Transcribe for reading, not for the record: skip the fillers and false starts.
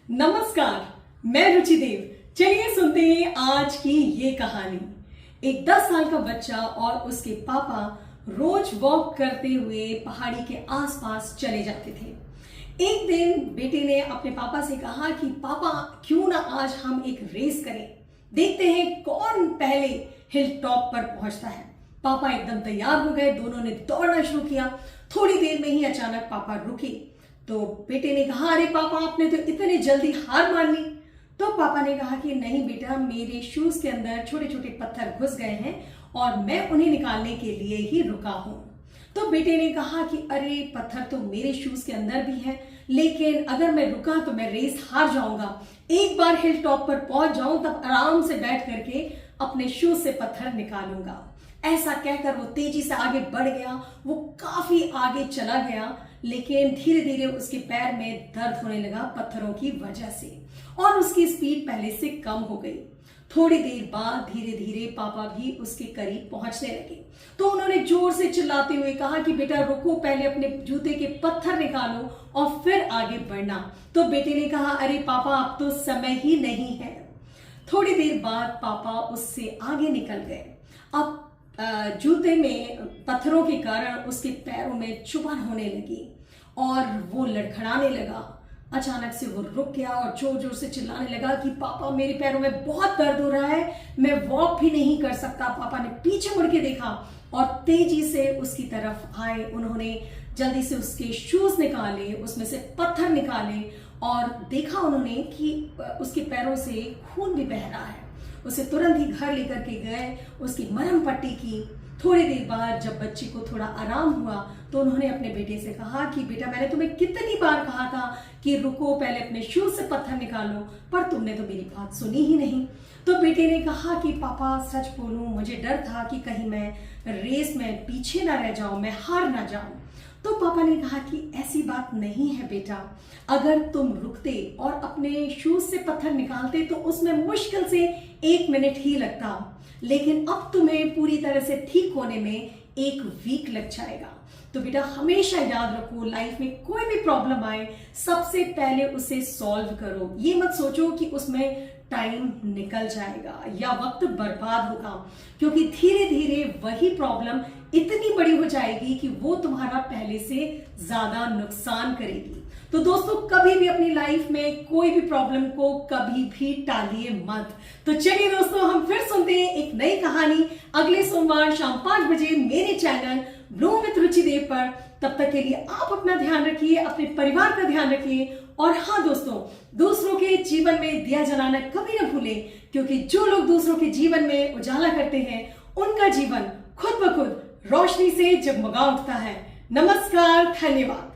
नमस्कार, मैं रुचि देव। चलिए सुनते हैं आज की ये कहानी। एक 10 साल का बच्चा और उसके पापा रोज वॉक करते हुए पहाड़ी के आसपास चले जाते थे। एक दिन बेटे ने अपने पापा से कहा कि पापा क्यों ना आज हम एक रेस करें, देखते हैं कौन पहले हिल टॉप पर पहुंचता है। पापा एकदम तैयार हो गए, दोनों ने दौड़ना शुरू किया। थोड़ी देर में ही अचानक पापा रुके तो बेटे ने कहा, अरे पापा आपने तो इतने जल्दी हार मान ली। तो पापा ने कहा कि नहीं बेटा, मेरे शूज के अंदर छोटे छोटे पत्थर घुस गए हैं और मैं उन्हें निकालने के लिए ही रुका हूं। तो बेटे ने कहा कि अरे पत्थर तो मेरे शूज के अंदर भी है, लेकिन अगर मैं रुका तो मैं रेस हार जाऊंगा। एक बार हिल टॉप पर पहुंच जाऊं तब आराम से बैठ करके अपने शूज से पत्थर निकालूंगा। ऐसा कहकर वो तेजी से आगे बढ़ गया। वो काफी आगे चला गया, लेकिन धीरे धीरे उसके पैर में दर्द होने लगा पत्थरों की वजह से और उसकी स्पीड पहले से कम हो गई। थोड़ी देर बाद धीरे धीरे पापा भी उसके करीब पहुंचने लगे तो उन्होंने जोर से चिल्लाते हुए कहा कि बेटा रुको, पहले अपने जूते के पत्थर निकालो और फिर आगे बढ़ना। तो बेटे ने कहा, अरे पापा अब तो समय ही नहीं है। थोड़ी देर बाद पापा उससे आगे निकल गए। अब जूते में पत्थरों के कारण उसके पैरों में चुभन होने लगी और वो लड़खड़ाने लगा। अचानक से वो रुक गया और जोर जोर से चिल्लाने लगा कि पापा मेरे पैरों में बहुत दर्द हो रहा है, मैं वॉक भी नहीं कर सकता। पापा ने पीछे मुड़ के देखा और तेजी से उसकी तरफ आए। उन्होंने जल्दी से उसके शूज निकाले, उसमें से पत्थर निकाले और देखा उन्होंने कि उसके पैरों से खून भी बह रहा है। उसे तुरंत ही घर लेकर के गए, उसकी मरहम पट्टी की। थोड़ी देर बाद जब बच्चे को थोड़ा आराम हुआ तो उन्होंने अपने बेटे से कहा कि बेटा मैंने तुम्हें कितनी बार कहा था कि रुको, पहले अपने शूज से पत्थर निकालो, पर तुमने तो मेरी बात सुनी ही नहीं। तो बेटे ने कहा कि पापा सच बोलूं, मुझे डर था कि कहीं मैं रेस में पीछे ना रह जाऊं, मैं हार ना जाऊं। तो पापा ने कहा कि ऐसी बात नहीं है बेटा, अगर तुम रुकते और अपने शूज से पत्थर निकालते तो उसमें मुश्किल से 1 मिनट ही लगता, लेकिन अब तुम्हें पूरी तरह से ठीक होने में 1 वीक लग जाएगा। तो बेटा हमेशा याद रखो, लाइफ में कोई भी प्रॉब्लम आए सबसे पहले उसे सॉल्व करो। ये मत सोचो कि उसमें टाइम निकल जाएगा या वक्त बर्बाद होगा, क्योंकि धीरे धीरे वही प्रॉब्लम इतनी बड़ी हो जाएगी कि वो तुम्हारा पहले से ज्यादा नुकसान करेगी। तो दोस्तों कभी भी अपनी लाइफ में कोई भी प्रॉब्लम को कभी भी टालिए मत। तो चलिए दोस्तों, हम फिर सुनते हैं एक नई कहानी अगले सोमवार शाम 5 बजे मेरे चैनल ब्लूम विद रुचि देव पर। तब तक के लिए आप अपना ध्यान रखिए, अपने परिवार का ध्यान रखिए और हाँ दोस्तों, दूसरों के जीवन में दिया जलाना कभी ना भूलें, क्योंकि जो लोग दूसरों के जीवन में उजाला करते हैं उनका जीवन खुद ब खुद रोशनी से जगमगा उठता है। नमस्कार, धन्यवाद।